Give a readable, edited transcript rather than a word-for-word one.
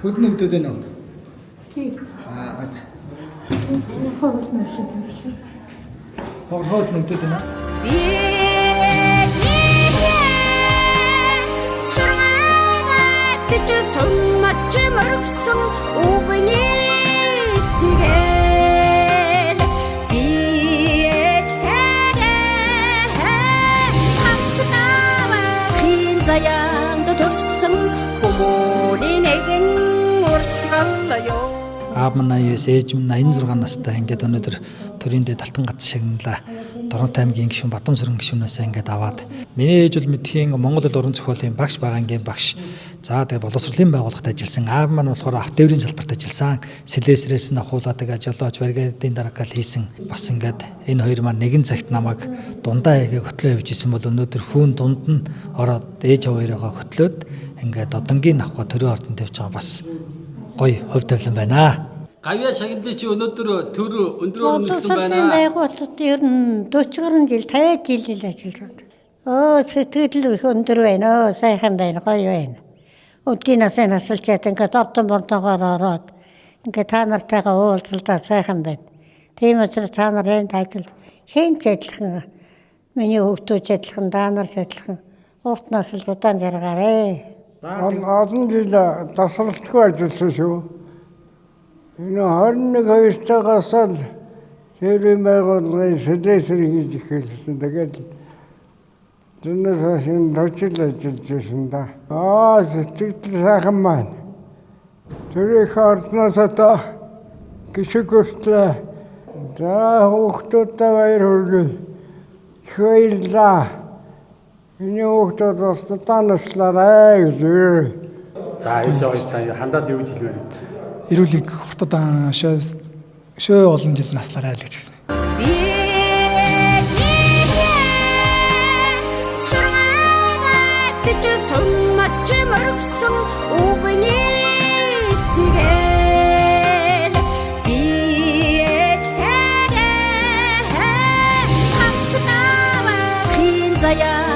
Хөлн өвдөд байна уу? Тийм. Аз. Хоол нэшээ. Хоол өвдөд байна. Сургаат ч сумч мөргсөн үгний тэгээд заяанд төрсөн хүмүүний нэгэн урсгаллаа. Аав маань 89, ээж минь 86 настай. Ингээд өнөөдөр төрийн дэд Алтан гац шагналаа. Доронтой аймгийн гишүүн Бадам сүрэн гишүүнээс ингээд аваад. Миний ээж бол мэдхийн Монгол Хэл уран зохиолын багш багаангийн багш. За тэгээ боловсролын байгууллагт ажилласан. Аав маань болохоор арт тээврийн салбарт ажилласан. Сэлэсрээс нь ахуулаад тэгээ жолооч баригадын дарга хийсэн. Бас ингээд энэ хоёр маань нэгэн цагт намайг дундаа хийгээ хөтлөө явж исэн бол өнөөдөр хүүн дунд нь ороод ээж хоёроо хөтлөөд ингээд одонгийн авах төрийн ордонд тавьж байгаа бас гоё хөв тавилан байна. Гавья шагналын чи өнөөдөр төр өндрөөр нэлсэн байна. Байгууллагууд ер нь 40 гаруй жил 50 жил ажиллаж байна. Сэтгэл их өндөр байна. Сайхан байна. Гоё байна. Өдгийнээс насалж яд ингээд ордон бордогоор ороод ингээд та нартайгаа уулзалтаа сайхан байна. Тийм учраас та нар энд ажил хинч ажиллах миний хөвгтөж ажиллах та нар ажиллах урт насалж удаан жаргаарэ. Олон жил тасралтгүй ажилласан шүү. Энэ 21 2-тагаас л тээврийн байгууллагын сэлэсрийг хийж эхэлсэн. Тэгээд зүүнээс хойш 40 жил ажиллаж байсан да. Сэтгэл сайхан маань. Төрийн ордноос одоо гişиг хүртлээ. За хүүхдүүдтэй баяр хүргэе. Их баярлалаа. Миний хүүхдүүд бас танаслаарай гэж. За ээж аваа хандаад юу гэж хэлвэ? Ирүүлэг хурдад шөө олон жил наслаарай л гэж хэлнэ. Сургаат ч сумч мөргсөн үгний тэгээд хамт тавахын заяа